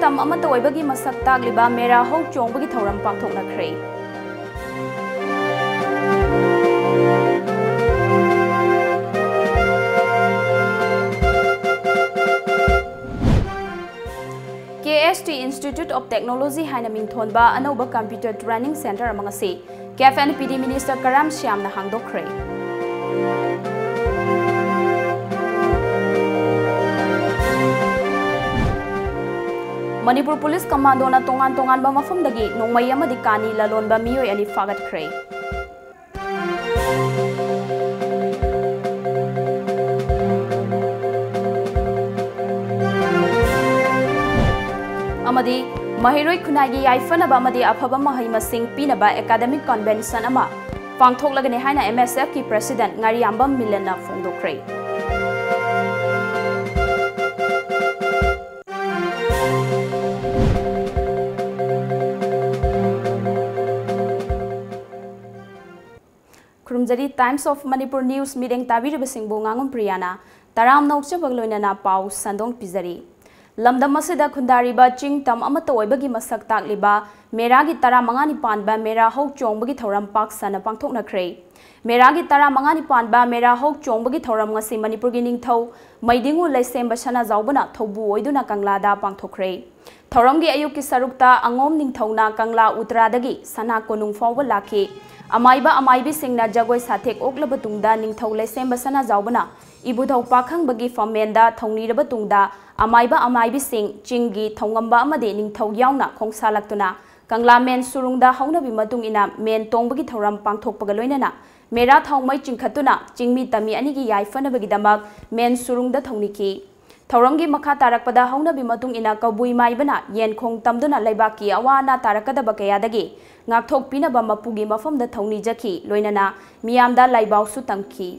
ꯆꯤꯡꯇꯝ ꯑꯃꯠꯇ ꯑꯣꯏꯕꯒꯤ ꯃꯁꯛ ꯇꯥꯛꯂꯤꯕ ꯃꯦꯔꯥ ꯍꯧ ꯆꯣꯡꯕꯒꯤ ꯊꯧꯔꯝ ꯄꯥꯡꯊꯣꯛꯅꯈ꯭ꯔꯦ꯫ KST Institute of Technology haina mingthonba anauba computer training center among ase KFNPD Minister Karam Shyamna hangdokre. Manipur Police Commando na tongan ba mafamdagi nongmai amadi kani lalonba miyoi ani fagatkre. Amadi mahiroi khunagi yaifana amadi afaba mahai masing pinaba academic convention ama pangthoklagani haina MSF ki president Ngariambam Milena phongdokre. Kurumjari Times of Manipur News meeting tabiribasingbu ngangum Priyana taram naukchabagloinana pau sandong pizari. Lamdam asida khundariba chingtam amata oibagi masak takliba meragi tara mangani panba mera hok chongbagi thoram pak sana pangthoknakre. Meragi tara mangani panba mera hok chongbagi thoram ngasi Manipur gi ningthau maidingu laisemba sana zawbana thobu oiduna kanglada pangthokre. Thoram gi ayuk ki sarukta angom ningthauna kangla utradagi sana konung fawba lakhi. Amaibi singna jagoi sathek oklaba tungda ningthau laisemba sana zawbana ibudau pakhang bagi famenda thongniraba tungda amaibi sing chingi thongamba amade ningthau yauna khongsalakuna kangla men surungda haunabi matung ina men tongbagi thoram pangthokpaga loinana mera thongmai chingkhatuna chingmi tami anigi yaifanabagi damak men surungda thongniki Thauramgi makha tarakpada haunabi matung ina kabui maibana yen khong tamduna laibaki awana tarakadaba kayadagi ngakthok pinaba mapugi mafamda thongni jaki loinana miyamda laibau su tangki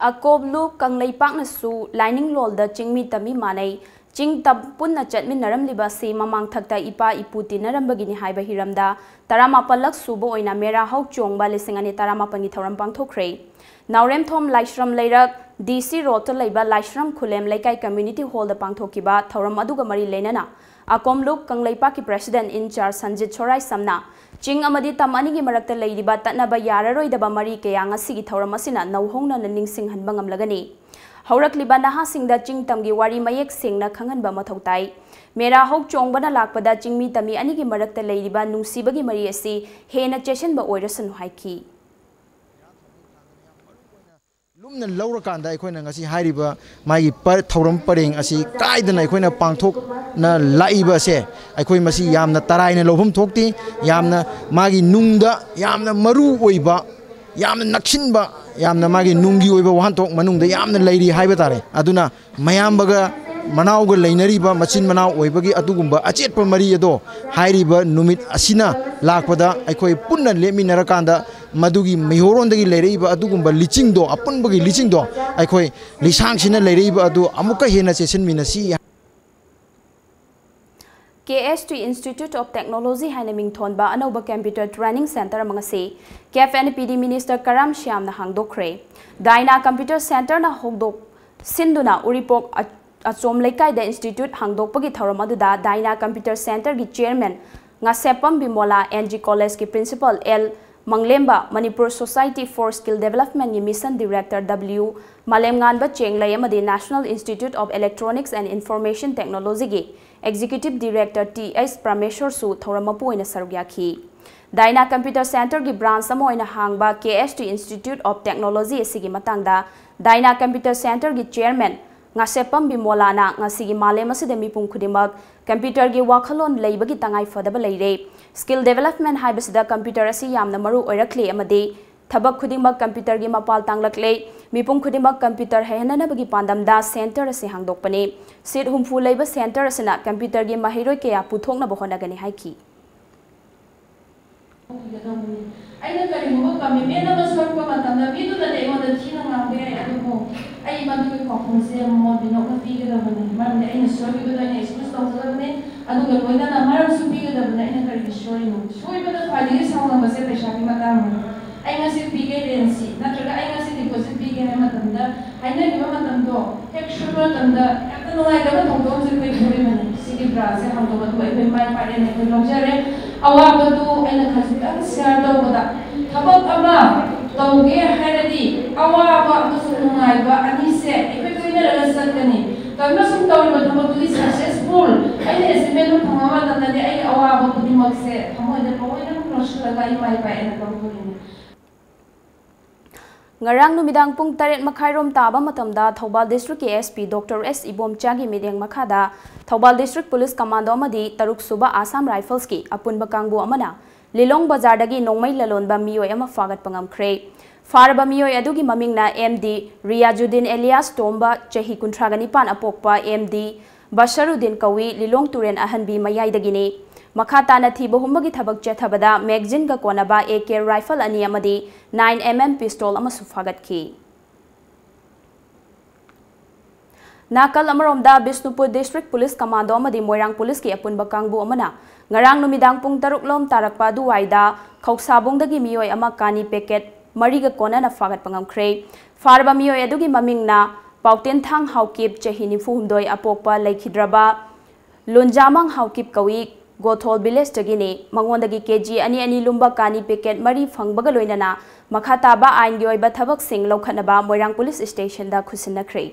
Akoblu kanglai pakna su lining lol da chingmi tami manai ching tab punna chatmin naram libasi mamang thakta ipa iputi narambagini haiba hiramda taramapalak subo oina mera hok chongba lisingani taramapani thoram pangthokre Naurem thom laishram leirak DC road leiba laishram khulem laikai community hall da pangthokiba thoram aduga mari leinana akomluk kanglaipa ki president in charge Sanjit Chorai samna Ching amadi tamani gi marakta leidiba tatnaba yararoi daba mari kaya ngasigi thoram asina nauhongna naningsing hanba ngamlagani haurakliba naha singda chingtamgi wari mayek singna khanganba mathautai mera hok chongbana lakpada chingmi tami ani gi marakta leidiba nungsibagi mari asi hena cheshenba oirasan haiki Lumna laura kanda aikoina ngasi hairiba magi par thoram pareng asi kaidana aikoina pangthok na laiba se aikoi masi yamna taraina lobhum thokti yamna magi nungda yamna maru oiba yamna naksinba yamna magi nungi oiba wahantok manungda yamna leiri haiba tare aduna mayambaga manauga leinariba machin manau oibagi atugumba achetpa mari ado hairiba numit asina lakpada aikoi punna leminarakanda Madugi Mihorondagi Leiba Adugumba Lichingdo, Apunbagi Lichingdo, Aikoi, Lishangsina Leiba Adu, Amuka Hena Session Minasi. KST Institute of Technology Hainaming Thonba Anauba Computer Training Center Mangase, KFNPD Minister Karam Shyamna hangdokre. Daina Computer Center na hogdok Sinduna Uripok Achom Lekai the Institute hangdokpagi thoramaduda Daina Computer Center gi chairman Ngasepam Bimola NG College ki principal L Manglemba Manipur Society for Skill Development Mission Director W Malemnganba Chenglai amadi National Institute of Electronics and Information Technology gi Executive Director T.S. Prameshwar su thoramapu oina sarugyakhi Daina Computer Center gi branch amo oina hangba KST Institute of Technology asigi matangda Daina Computer Center gi chairman Ngasepam Bimolana ngasigi malem asida mipum khudimak computer gi wakhalon leibagi tangai fadaba leire skill development haibasida computer asi yamna maru oirakle amadi thabak khudingmak computer gi mapal tanglakle mipum khudingmak computer hehanana bagi pandamda center asi hangdokpane sit humfu leiba center asina computer gi mahiroi kaya puthokna bohonagani haiki aina karimo kami mena baswar ko matanda bidu da de moda thina ngambe adu mo ai madu ko konse mo bino ko pi ga bane mar ne aina so bi da ne ismus to da ne adu ga loina na mar su pi ga bane aina kar shoi no shoi ba da phali sa na base pe shapi mata ai ngasi pi ga densi na traga ai ngasi deposit pi ga matanda aina ni matando ek shuru tanda ek no ai ga to to se pe buri mane sigi bra se ham to ba pe mai pare ne ko jare awa ba du aina khasi ka share do ba thabak ama tawge haradi awa ba sungai ba ani se ekoi koina rasan kani kamna sum tawi ba thabak tu successful aina estimate thama ba tanda de ai awa ba tu mak se thamo de poina proshla ga i mai pa ena kam ko ngarang numidang pung 8 makhairom taba matamda Thobal District ASP Dr. S Ibomchagi mideng makhada Thobal District Police Commando amadi Taruk Suba Assam Rifles ki apunba kangbu amana Lilong Bazar dagi nongmai lalonba miyoi ama fagat pangamkhre farba miyoi adugi mamingna MD Riyajuddin Elias Tomba Chahi Kuntragani pan apokpa MD Basharuddin Kawi Lilong Turen ahanbi mayai dagini Makata na thibo humbagi thabak chethabada magazine ga konaba AK rifle ani amadi 9mm pistol ama sufagat ki Nakal amaromda Bisnupur District Police Commando amadi Moirang Police ki apunba kangbu amana ngarang numidang pung 6 lom tarakpa duwaida Khoksabongdagi miyoi ama kani packet mariga kona na fagat pangamkhre farba miyoi adugi mamingna Pauten Thang Haukip Chahini Fuhumdoi apokpa Laikhidraba Lunjamang Haukip Kawi Gothol Village Tagini, Mangondagi KG ani lumba kani packet mari fangbaga loinana makhataba ain gi oiba thabak sing lokhanaba Moirang Police Station da khusinakre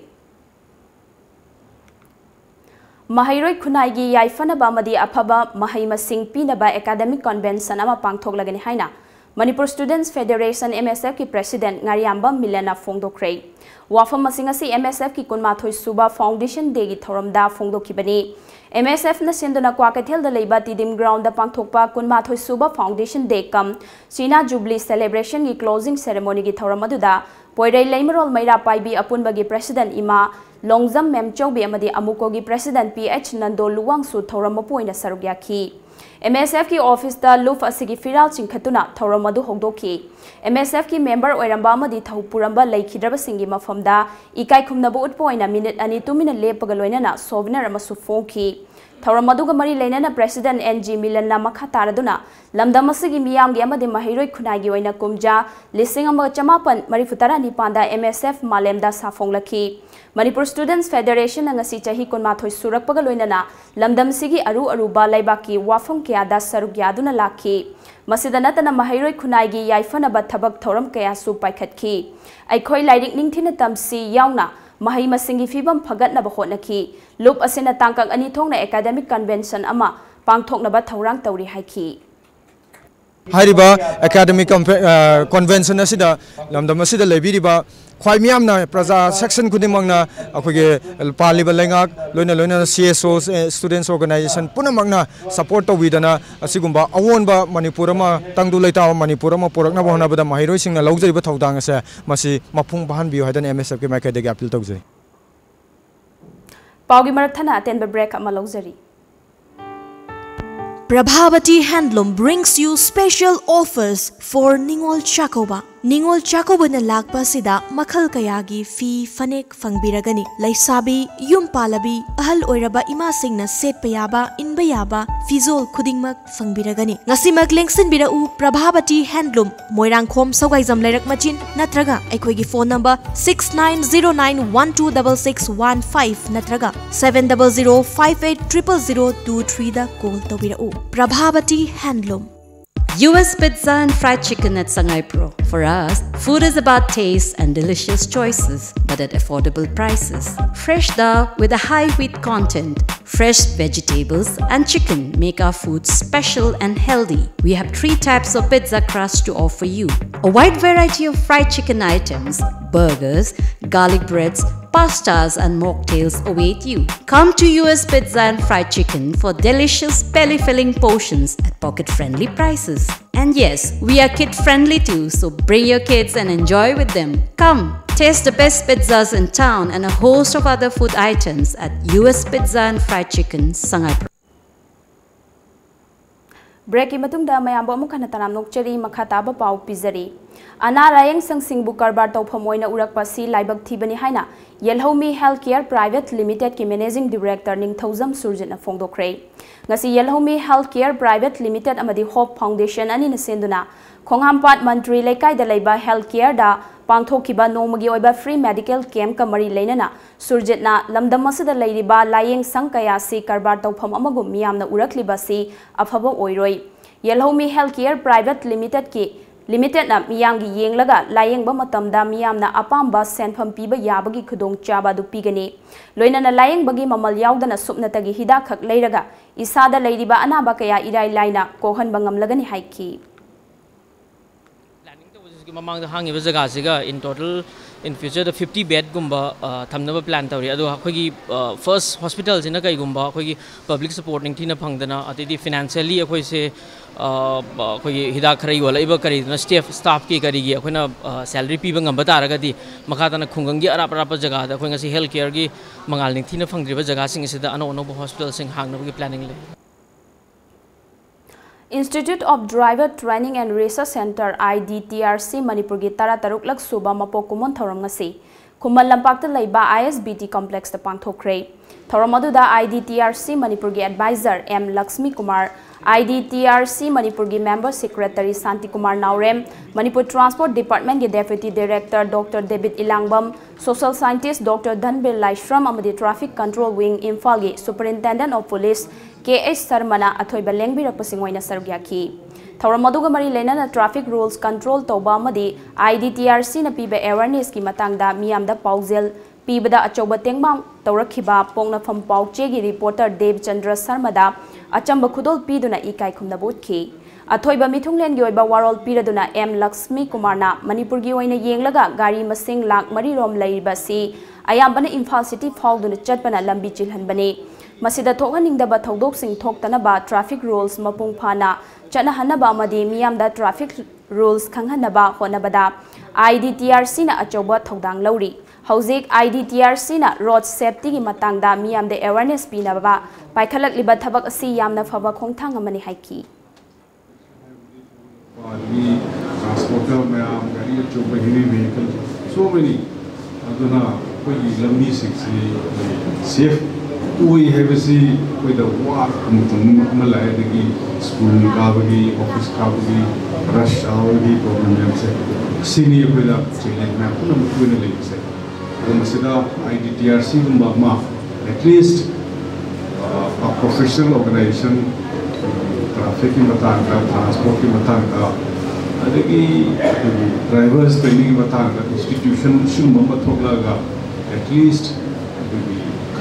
Mahairoi khunai gi yaifanaba amadi afaba mahai masing pinaba academic convention ama pangthoklagani haina Manipur Students Federation MSF ki President Ngariamba Milena Fongdokre wafam masing asi MSF ki kunmathoi suba Foundation Day gi thoramda fongdokhibani MSF na sinduna Kwakathel da leiba Tidim Ground da pangthokpa kunmathoi suba Foundation Day kam China Jubilee Celebration gi closing ceremony gi thoramadu poirai leimarol maira paibi apunba gi President Ima Longjam Memchaubi amadi Amuko gi President PH Nando Luwangsu thoramapoina sarugyakhi MSF ki office da luf asigi firal chingkhatuna thoramadu hogdoki MSF ki member oiramba amadi thawpuramba leikhidraba singi mafamda ikai khumnabu utpoina minute ani 2 minute lepaga loinana souvenir amasu fonki thoramadu ga mari leinana President NG Milanna makhataraduna lamdam asigi miyamgi amadi mahiroi khunai gi oina kumja lising ama chamapan marifutara nipanda MSF malemda safonglaki Manipur Students Federation ngasi chahi kunmathoi surakpaga loinana lamdam sigi aruba laibaki wafam kya da saruk yaduna lakhi masida natana mahairoi khunai gi yaifana ba thabak thoram kaya su paikhatki aikhoi lairik ningthina tamsi yauna mahai masingi fibam phagatna ba hotnaki lup asena tangkak ani thongna academic convention ama pangthokna ba thorang tauri haiki Hariba academic convention asida lamdam asida lebiriba khwai miyamna praja section kudimangna akhige paliba lengak loina CSOs students organization punamangna support to widana asigumba awonba manipurama tangdu leita manipurama porakna bahna bada mahiroi singna lawjaiba thodang ase masi mapung bahan biyo hadan MSF ke makai de appeal tawjai Paugi marak thana atenba break ama lawjari Prabhavati Handloom brings you special offers for Ningol Chakoba. Ningol Chakoba na lakpa sida makhal kayagi fi fanek fangbiragani. Laisabi, yumpalabi, ahal oiraba imasing na setpayaba, inbayaba, fizol kudingmak fangbiragani. Ngasimak lengsin birau Prabhavati Handloom. Moirang khom sawgaizam lairak machin natraga aikoigi phone number 6909126615 natraga 700580023 da call tawirau. Prabhavati Handloom. US Pizza and Fried Chicken at Sangai Pro. For us, food is about taste and delicious choices, but at affordable prices. Fresh dal with a high wheat content, fresh vegetables and chicken make our food special and healthy. We have 3 types of pizza crust to offer you. A wide variety of fried chicken items, burgers, garlic breads, pastas and mocktails await you. Come to US Pizza and Fried Chicken for delicious belly-filling portions at pocket-friendly prices. And yes, we are kid-friendly too, so bring your kids and enjoy with them. Come, taste the best pizzas in town and a host of other food items at US Pizza and Fried Chicken, Sangai. Break की मतुंगदा मयाम अमुक खना तराम नोकचरी मखा ताबा पाउ पिजरी अना लायंग संगसिंगबु कारबार तौफम ओइना उरकपासी लाइबक थीबनी हाइना Yelhomi health care private limited की मैनेजिंग डायरेक्टर निंगथौजम सुरजितना फोंदोखरे ngasi Yelhomi health care private limited अमदी होप फाउंडेशन अनिना सेंदुना खोंगामपाट मंत्री लेकाई दा लेबा हेल्थ केयर दा पांगथोखिबा नोमगी ओइबा फ्री मेडिकल कैंप का मरी लेना सुरजितना लमदम असदा लेरिबा लायंग संग कयासी कारबार तौफम अमगु मियामना उरकलिबासी अफबो ओइरोई येलहोमी हेल्थ केयर प्राइवेट लिमिटेड की लिमिटेड ना मियांगी येंगलगा लायेंगबा मतमदा मियामना अपाम्बा सेनफम पीबा याबगी खुदोंग चाबा दु पीगनी लोइनना लायेंगबगी ममल यावदना सुपनतगी हिदाक खक लेरगा इसादा लेरिबा अनाबा कया इराई लाइना कोहनबा ngamlagani हाइकी mamang hangi jaga siga in total in future the 50 bed gumba thamnaba plan tawri adu akhoi first hospital sina kai gumba akhoi public supporting thina phangdana atidi financially akhoi se akhoi hida khari wala iba kari na staff ki kari gi akhoi na salary pi ba ngamba taragadi makha tana khungang gi arap arap jaga da akhoi ngasi health care gi mangal ning thina phangdriba jaga sing sida ano ono hospital sing hangna gi planning le Institute of Driver Training and Research Center IDTRC Manipur gi tara taruk lak suba mapokumon thoram ngasi Kumal Lampak ta leiba ISBT complex ta pangthokre thoram aduda IDTRC Manipur gi advisor M Lakshmi Kumar IDTRC Manipur gi member secretary Santi Kumar Naurem Manipur Transport Department gi deputy director Dr David Ilangbam social scientist Dr Dhanbir Laishram amadi traffic control wing Imphal gi superintendent of police KH Sarmana athoi baleng bi rakpasingoina sargya ki thoram aduga mari lenana traffic rules control toba amadi IDTRC na piba awareness ki matangda miyamda paujel pibada achoba tengmang tawrakhiba pongna pham pauche gi reporter Dev Chandra Sarmada achamba khudol piduna ikai khumna botki athoiba mithunglen gi oiba warol piraduna M Lakshmi Kumar na Manipur gi oina yenglaga gari masing lak mari rom laiba si ayambana Imphal city phawduna chatpana lambi chilhanbani masida thokhaningdaba thodok thoktanaba traffic rules mapung phana chanahanaba amadi miyamda traffic rules khanghanaba honabada IDTRC na achoba thodang lauri hauzik IDTRC na road safety gi matangda miyamda awareness pinaba paikhalak liba thabak asi yamna phaba khongthang amani haiki transporter mayam gari achoba heavy vehicle so many aduna koi lambi safe we have see with the work malai the school kabagi office kabagi rush hour the problem se senior with the challenge na kuna le se masida IDTRC ma at least a professional organization traffic ki matanga transport ki matanga adagi drivers training matanga institution shum mathoglaga at least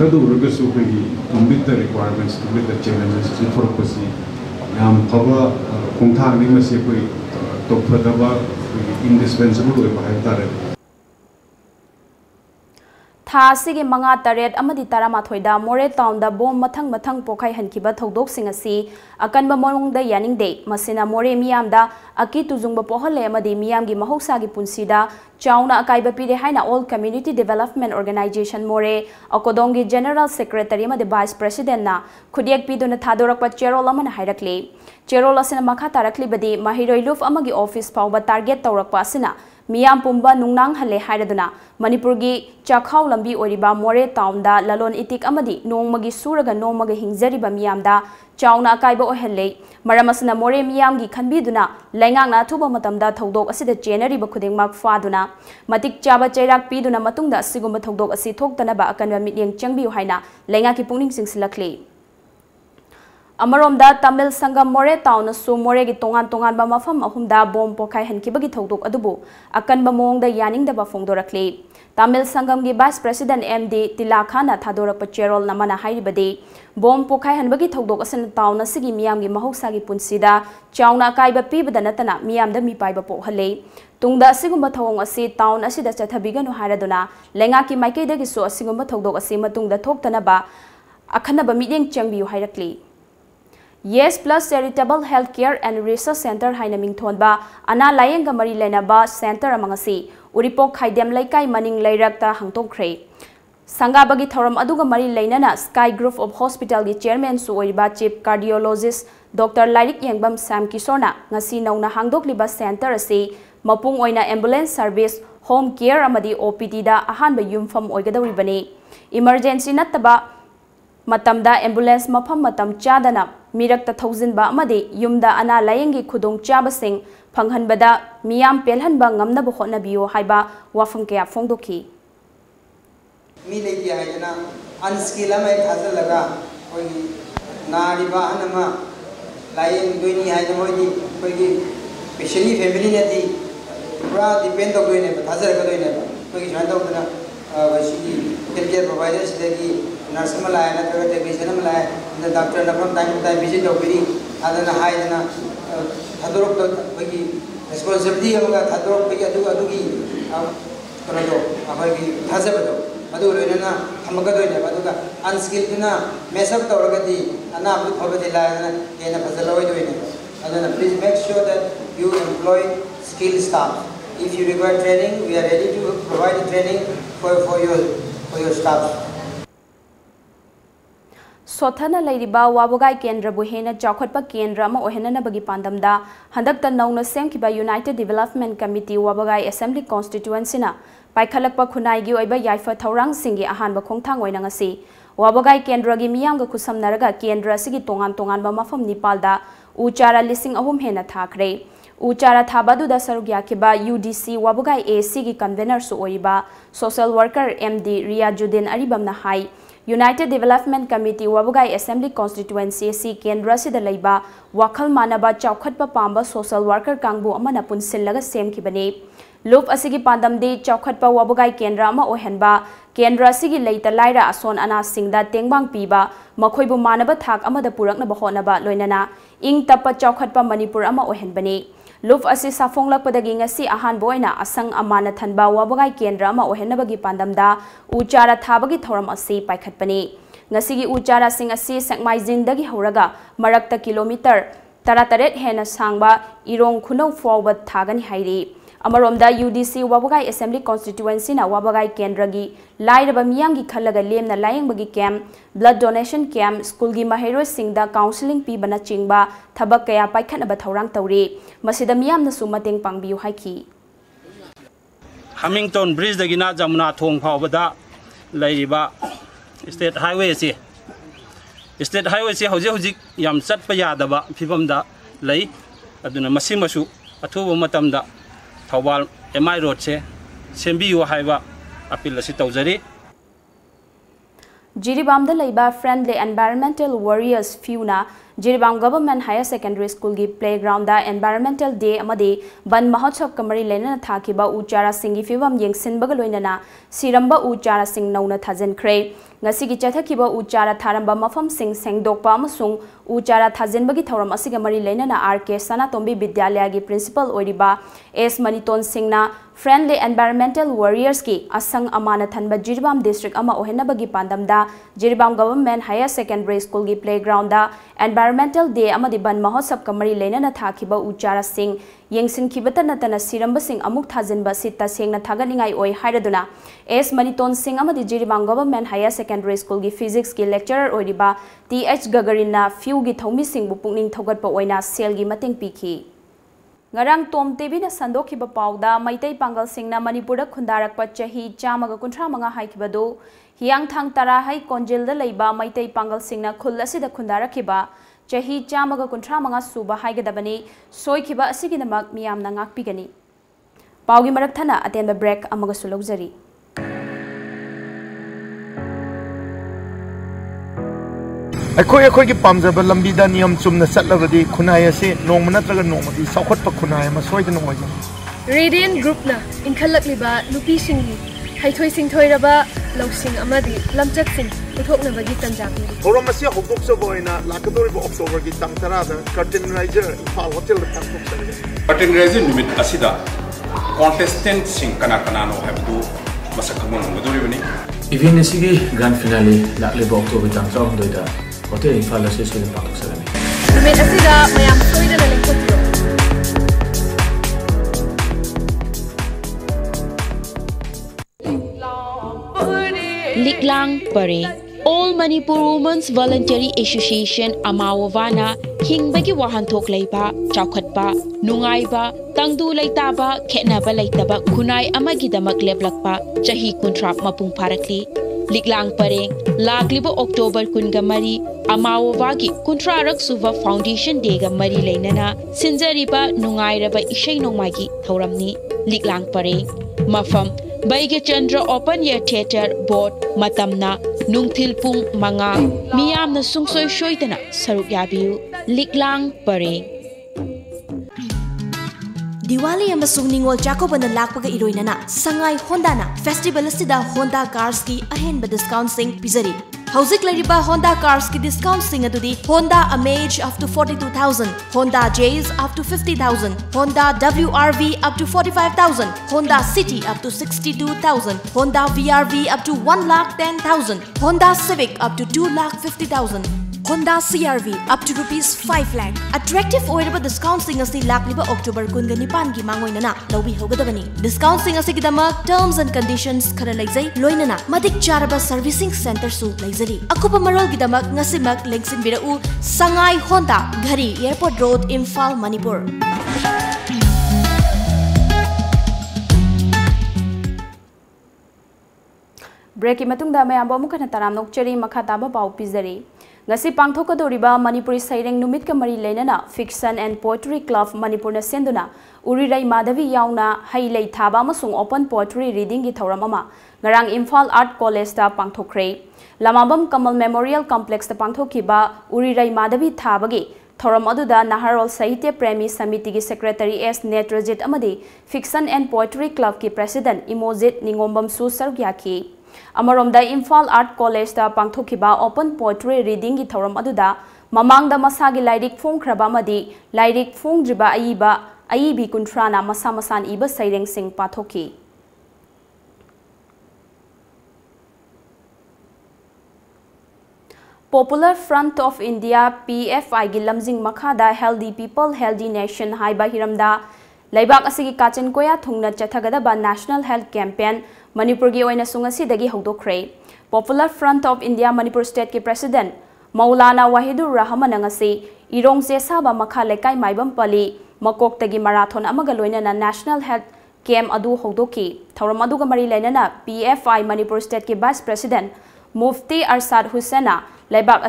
to meet the requirements, to meet the challenges, for purpose, power, Kungtang, indispensable with Thasigi manga taret amadi taramathoida more town da bom mathang pokhai hankiba thodok singasi akanba morung da yaning de masina more miyam da aki tujungba pohale amadi miyam gi mahoksa gi punsida chauna akaiba pire haina all community development organization more akodongi general secretary amadi vice president na khudiak piduna thadorakpa cherol amana hairakle cherol asina makha tarakli badi mahiroiluf amagi office pawba target tawrakpa asina Miyam Pumba Nungnang Hale Haidaduna, Manipurgi, Chakhau Lambi Oriba, More Town da, Lalon Itik Amadi, Nomagi Suraga Nomaga Hingzeriba Miyamda, Chauna Kaiba Ohele, Maramasana More Miyamgi Kanbiduna, Langanga Tuba Matamda Todok Asida January Bakuding Mark Faduna, Matik Chaba Cherak Piduna Matunda, Siguma Todok Asitok Tanaba Akan Midian Changbi Haina, Langaki Puning Sing Silakli. Amaromda Tamil Sangam More Town su More gi tongan ba mafam ahumda bom pokai hankibagi thodok adubu akan ba mong da yaning da ba fongdorakle Tamil Sangam gi Vice President MD Tilakhana Thadora Pacherol namana hairibade bom pokai hanbagi thodok asan town asigi miyam gi mahoksa gi punsida chauna kaiba pibada natana miyam da mi paiba pohale tungda asigumba thawong asi town asida chathabiganu haraduna lenga ki maikei da gi so asigumba thodok asi matungda thoktana ba akhana ba mideng changbiu hairakli Yes Plus Charitable Healthcare and Research Center haina mingthonba ana layenga mari lenaba center amangasi uripok khaidem laikai maning lairakta hangtongkhre Sangabagi Thoram Aduga Mari Lainana, Sky Group of Hospital gi Chairman Suoiba Chief Cardiologist Dr. Lairik Yangbam Sam Kisorna, Ngasi Nauna Hangdok Liba Center si Mapung Oina Ambulance Service, Home Care Amadi OPD da Ahanba Yumfam Oigadawibani. Emergency Nataba Matamda Ambulance Mapam Matam Chadana, Mirakta Thousand Ba Amadi, Yumda Ana Layangi Kudong Chabasing, Panghanbada, Miam Pelhanba Ngamna Bohona Bio Haiba, Wafam Kea Fongdoki. मी लेके आए जना unskilled में थाजल लगा कोई नारिबा अनमा line दोनी है जब कोई specially family ने थी पूरा डिपेंड हो गई ने थाजल कर दोई ने कोई जान दो ना वैसी हेल्थ केयर प्रोवाइडर्स देगी नर्स में लाया ना तो टेक्नीशियन में लाया ना डॉक्टर ना from time to time visit हो गई आधा ना हाई जना थादरोक तो कोई रिस्पांसिबिलिटी होगा थादरोक कोई अदुगी करो तो अभी थाजल बतो अदुरेना हमगदोइने अदुगा अनस्किल्ड ना मेसअप तौरगदी अना अबु थोबदि लायना केना फजलवइदोइने अदना please make sure that you employ skilled staff if you require training we are ready to provide training for your staff Sothana Ladiba Wabogai Kendra Buhena Chakotpa Kendra Ma Ohena Bagi Pandamda Handakta Nauna Semkiba United Development Committee Wabogai Assembly Constituency na Paikalakpa Kunaigi Oiba Yaifa Taurang Singi Ahanba Kongtang Oinangasi Wabogai Kendra gi Miyanga Kusam Naraga Kendra Sigi Tongan Tongan Ba Mafam Nipalda Uchara Lising Ahum Hena Thakre Uchara Thabadu da Sarugya Kiba UDC Wabogai AC gi convener su Oiba Social Worker MD Riyajuddin Aribam na Hai United Development Committee Wabogai Assembly Constituency si Kendra Sida Laiba Wakhal Manaba Chaukhatpa Pamba Social Worker Kangbu Amana Punsillaga Semkibani Loop Asigi Pandamde Chaukhatpa Wabogai Kendra Ama Ohenba Kendra Sigi Laita Laira Ason Ana Singda Tengbang Piba Makoibu Manaba Thak Amada Purakna Bahonaba Loinana Ing Tapa Chaukhatpa Manipur Ama Ohenbani Luf asi safong lakpadagi ngasi ahan boina asang amana thanba wabogai kendra ama ohenabagi pandamda uchara thabagi thoram asi paikhatpani ngasigi uchara sing asi sakmai jindagi horaga marakta kilometer 38 hena sangba irong khunau forward thagani hairi amaromda UDC Wabogai Assembly Constituency na Wabogai Kendragi lairaba miyamgi khalaga lemna layengbagi camp blood donation camp school gi mahero singda counseling pi bana chingba thabak kaya paikhatnaba thorang tawri masida miyamna su mateng pangbiu haiki Hamilton Bridge dagina jamuna thong phawbada lairiba state highway si hojik yam chatpa yadaba phibamda lei aduna masimasu athuba matamda Thawal MI Road se sembiyu haiba appeal asi tawjari Jiribamda Laiba Friendly Environmental Warriors Fiuna Jiribam Government Higher Secondary School gi playground da Environmental Day amadi ban mahotsav kamari lena thakiba uchara singi fibam yengsin bagaloinana siramba uchara sing nauna thajen kre ngasi gi chathakiba uchara tharamba mafam sing sengdokpa amasung uchara thajen bagi thoram asiga mari lena RK Sanatombi Vidyalaya gi principal oiriba S Maniton Singna Friendly Environmental Warriors ki asang amana thanba Jiribam district ama ohena bagi pandamda Jiribam Government Higher Secondary School gi playground da Environmental Day amadi ban mahotsav kamari lena thakiba uchara sing yengsin khibata natana siramba sing amuk thajenba sitta sengna thaganingai oi hairaduna S Maniton Singh amadi Jiribam Government Higher Secondary School gi physics ki lecturer oiriba TH Gagarina few gi thomi sing bu pungning thogatpa oina sel gi mateng pikhi Ngarang TOMTV na sandokhiba pauda maitai pangal singna Manipurda khundarakpa chahi chamaga kunthra manga haikibadu hiang thang tara hai konjelda leiba maitai pangal singna khul asida khundarakhiba chahi chamaga kunthra manga suba haigadabani soikhiba asigidamak miyamna ngakpigani paugi marak thana atenba break amaga sulokjari अखोई की पामजब लंबीदा नियम चुमना चलबदी खुनाय असे नोंग नत्रगा नोंगदी सौखटप खुनाय म सोइदन ओइज रेडियन ग्रुपना इनखलकलिबा नुपी सिंगी हाइथोइ सिंथोइरबा लौसिंग अमदी लमचक सिंग उथोकनबगी तंजाबी थोरम असे होक्तोक्सबोइना लाकदोरिबो अक्टोबर की तंग तरादा कर्टन राइजर इम्फाल होटल तंगतोक्सबे कर्टन राइजर निमित असिदा कॉन्टेस्टेंट सिंग कना कनानो हैबदु मसक खमोन मदुरिबनी इवेंट असिगी ग्रैंड फिनाले लाकलेबो अक्टोबर तंग तराउंदोइदा Hotel Infal Association soidana pathoksalani. Numet asida mayam soidana lengkotiro. Liklang Pare. All Manipur Women's Voluntary Association Amawavana Hingbagi Wahantok Leiba, Chaukatba, Nungaiba, Tangdu Leitaba, Ketnaba Leitaba, Kunai Amagidamak Leblakpa, Chahi Kuntrap Mapung Parakli. Liklang Pareng, Lagliba October Kungamari, Amawavagi, Kuntrarak Suva Foundation Dega Mari Lainana, Sinzariba, Nungairaba Ishay Nomagi, Thoramni, Liklang Pareng, Mafam, Baige Chandra Open Air Theatre Board, Matamna, Nungthil Pung Manga, Miyam na Sungsoy Shoitana, Saruk Yabiu, Liklang Pareng. Diwali amasung Ningol Chakoba na lakpaga iroinana Sangai Honda na festival asida Honda cars ki ahenba discount sing pizari. Hauzik lariba Honda cars ki discount sing adudi Honda Amage up to 42,000, Honda Jazz up to 50,000, Honda WRV up to 45,000, Honda City up to 62,000, Honda VRV up to 1,10,000, Honda Civic up to 2,50,000. Honda CRV up to rupees 5 lakh. Attractive oiraba discount sing asi lakliba October kunga nipan gi mangoinana lobi hogadabani. Discount sing asi gidamak terms and conditions khara leizai loinana madik charaba servicing center su leizari. Akupa marol gidamak ngasimak lengsin birau Sangai Honda Ghari Airport Road Imphal Manipur. Break matungda mayamba mukana taram nokchari makhataba pau pizari. Ngasi pangthokadoriba Manipuri Saireng Numit ka mari leinana Fiction and Poetry Club Manipur na senduna Urirai Madhavi yauna hailei thaba amasung open poetry reading gi thoram ama ngarang Imphal Art College ta pangthokre Lamabam Kamal Memorial Complex ta pangthokiba Urirai Madhavi thabagi thoram aduda Naharol Sahitya Premi Samiti gi Secretary S Netrajit amadi Fiction and Poetry Club ki President Imojit Ningombam Su Sargyaki Amaromda Imphal Art College ta pangthokiba open poetry reading gi thoram aduda mamangda masagi lairik phongkraba amadi lairik phongdriba aibi kuntrana masa masan iba saireng sing pathoki Popular Front of India PFI gi lamjing makhada Healthy People Healthy Nation haiba hiramda Laibak asigi kachin koya thungna chathagadaba National Health Campaign Manipur gi oina sungasi dagi hogdokre Popular Front of India Manipur State ki President Maulana Wahidur Rahman ngasi irong se saba makha lekai maibam pali makok tagi marathon amaga loinana National Health Camp adu hogdoki thoram aduga mari leinana PFI Manipur State ki Vice President Mufti Arsad Hussaina laibak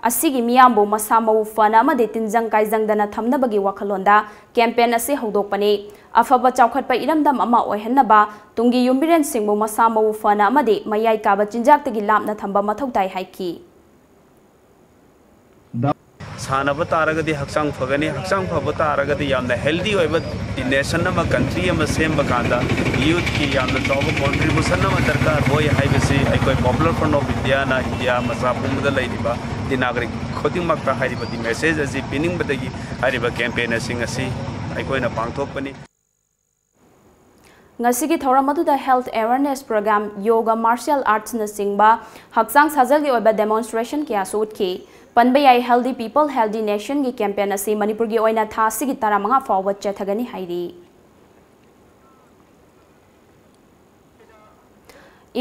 asigi miyambu masamau fana amade tinjang kaijang dana thamnabagi wakhalonda campaign ase hogdokpani afaba chawkhatpa iramdam ama oihannaba tungi yumbiren singbu masamau fana amade mayai kaba chinjak tagi lapna thamba mathautai haiki सानब तारगदी हक्सांग फगनी हक्सांग फब तारगदी यामना healthy ओइबा nation अमा कंट्री अमा सेम बकांदा यूथ की यामना चौब कंट्रीब्यूशन अमा दरकार होय हाइबसी अइकोय पॉपुलर फ्रंट ऑफ इंडिया ना इंडिया मसापुंगदा लैरिबा दि नागरिक खोदिंगमक्ता हाइरिबदी मेसेज असी पिनिंग बदगी हाइरिबा कैंपेन असिंग असि अइकोयना पांगथोकपनी Ngasigi thoram aduda health awareness program yoga martial arts na singba haksang sajal gi oiba demonstration kya sutki Panbayai Healthy People Healthy Nation gi campaign asi Manipur gi oina tha sigi taramanga forward chathagani hairi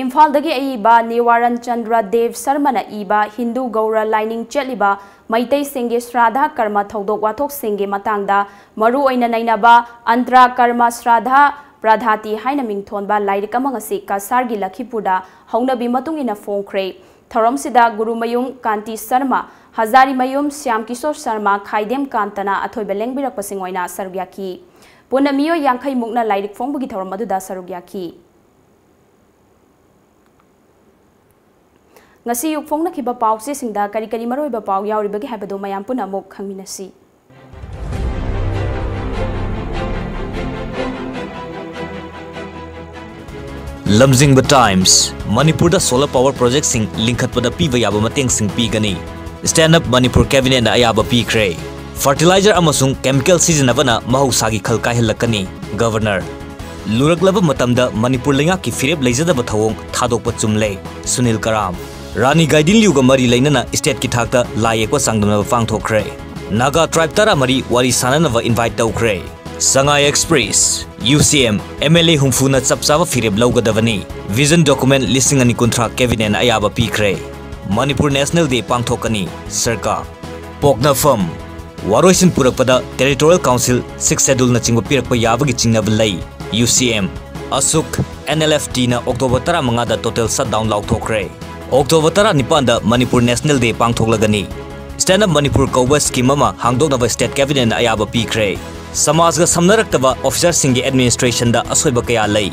Imphal dagi aiba Niwaran Chandra Dev Sharma na iba Hindu Gaura lining chetliba Maitai Singge Shraddha Karma Thodok Wathok Singge matangda maru oina nainaba Antra Karma Shraddha Pradhati haina mingthonba lairik amang asi Kasar gi Lakhipurda haunabi matungina phongkhre Thoram sida Guru Mayung Kanti Sharma Hazari Mayum Syam Kishore Sharma Khaidem Kantana Athoi Belengbirak Pasingoina Sarugyaki Punamiyo Yankai Mukna Lairik Phongbugi Thoram aduda Sarugyaki Ngasi yuk phongna khiba pawse singda kari kari maroiba paw yauribagi habado mayam puna mok khangminasi Lamjingba Times Manipur da solar power project sing linkhat pada piba yaba mateng sing pigani Stand up Manipur cabinet na ayaba pikre Fertilizer amasung chemical sizinabana mahusagi khalkai hilakani Governor Luraklaba matamda Manipur lenga ki fireb leizadaba thawong thadokpa chumle Sunil Karam Rani Gaidin Liuga Mari Lainana State ki thakta layekwa sangdamnaba pangthokre Naga tribe tara mari wari sananava invite tawkre Sangai Express UCM MLA humfuna chapchaba fireb lawgadavani Vision Document listing ani kuntra cabinet ayaba pikre Manipur National Day pangthokani Sarkar Pokna Firm Waroisin purakpada Territorial Council 6 schedule na chingba pirakpa yabagi chingnaba lay UCM Asuk NLFT na October 15 da total shutdown lauthokre October 19 da Manipur National Day pangthoklagani Stand Up Manipur Kauba scheme ama hangdoknaba state cabinet na ayaba pikre Samaj ga samnaraktaba officer singi administration da asoiba kaya lay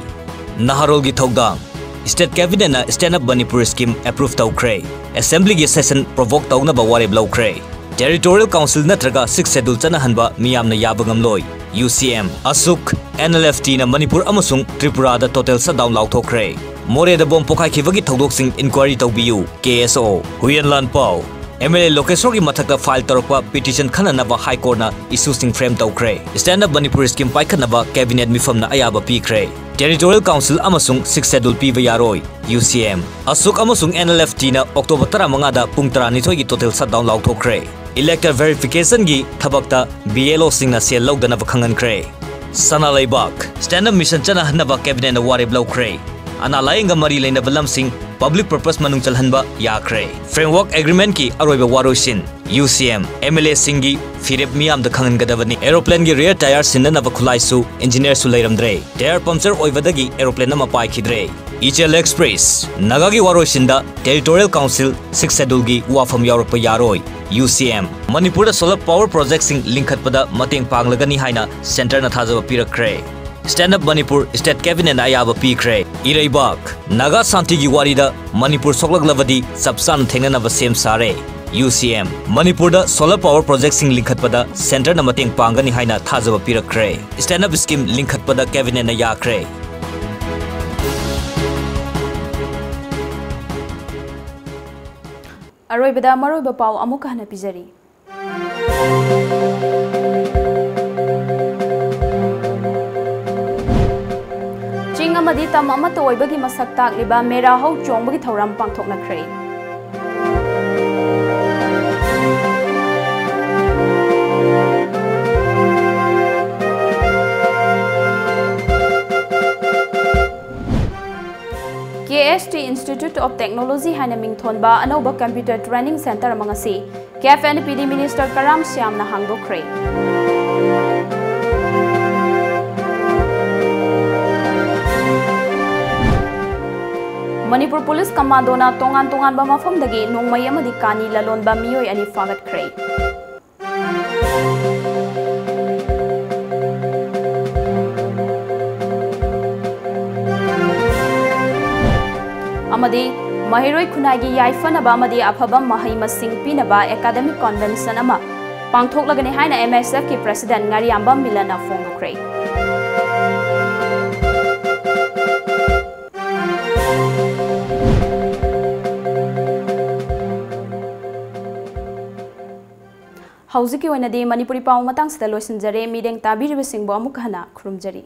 Naharol gi thogdang State cabinet na Stand Up Manipur scheme approve tawkre Assembly gi session provoke tawnaba wareb lawkre Territorial Council natraga 6 schedule chanahanba miyamna yabangamloi UCM Asuk NLFT na Manipur amasung Tripura da total shutdown lauthokre More da bom pokai khibagi thogdoksing inquiry tawbiu KSO Huyanlan Pau MLA Lokesor ki mathakta file tarokpa petition khananaba High Court na issue sing frame tawkre Stand Up Manipur scheme paikhanaba cabinet mifam na ayaba pikre Territorial Council amasung 6 schedule piba yaroi UCM Asuk amasung NLFT na October 15 da pung 12 gi total shutdown lauthokre Elector verification gi thabakta BLO sing na sel lawdanaba khangankre Sana Laibak Stand Up Mission chana hanaba cabinet na wareb lawkre Ana lainga mari leina balam sing public purpose manung chalhanba yakre framework agreement ki aroiba waroisin UCM MLA singi fireb miyam da khangan gadavani aeroplane gi rear tire sinanaba khulaisu engineer su leiramdre tire puncture oivadagi aeroplane ma paikidre ECL Express Nagagi waroisinda Territorial Council 6 schedule gi wafam yaurpa yaroi UCM Manipur solar power project sing linkhatpada mateng panglagani haina center na thajaba pirakre Stand Up Manipur State Cabinet na ayaba pikre Iraibak Naga Santi gi warida Manipur soklaglavadi sapsan thengnanaba sem sare UCM Manipur da solar power project sing linkhatpada center na mateng pangani haina thajaba pirakre Stand Up scheme linkhatpada cabinet na yakre Aroibada maroiba pau amuka hana pizari Amadi tam amata oibagi masak takliba mera hau chongbagi thauram pangthoknakre KST Institute of Technology haina mingthonba anoba computer training center amangasi KFNPD Minister Karam Syam na hangdokre Manipur Police Commando na tongan ba mafamdagi nongmay amadi kani lalonba miyoy ani fagatkre amadi mahiroi khunagi yaifanaba amadi afaba mahai masing pinaba academic convention ama pangthoklagani haina MSF ki president ngariamba milana fongdokre Hauzi ki oinadi Manipuri pau matang sida loisinjare mideng tabiribasingbo amuk hana khurumjari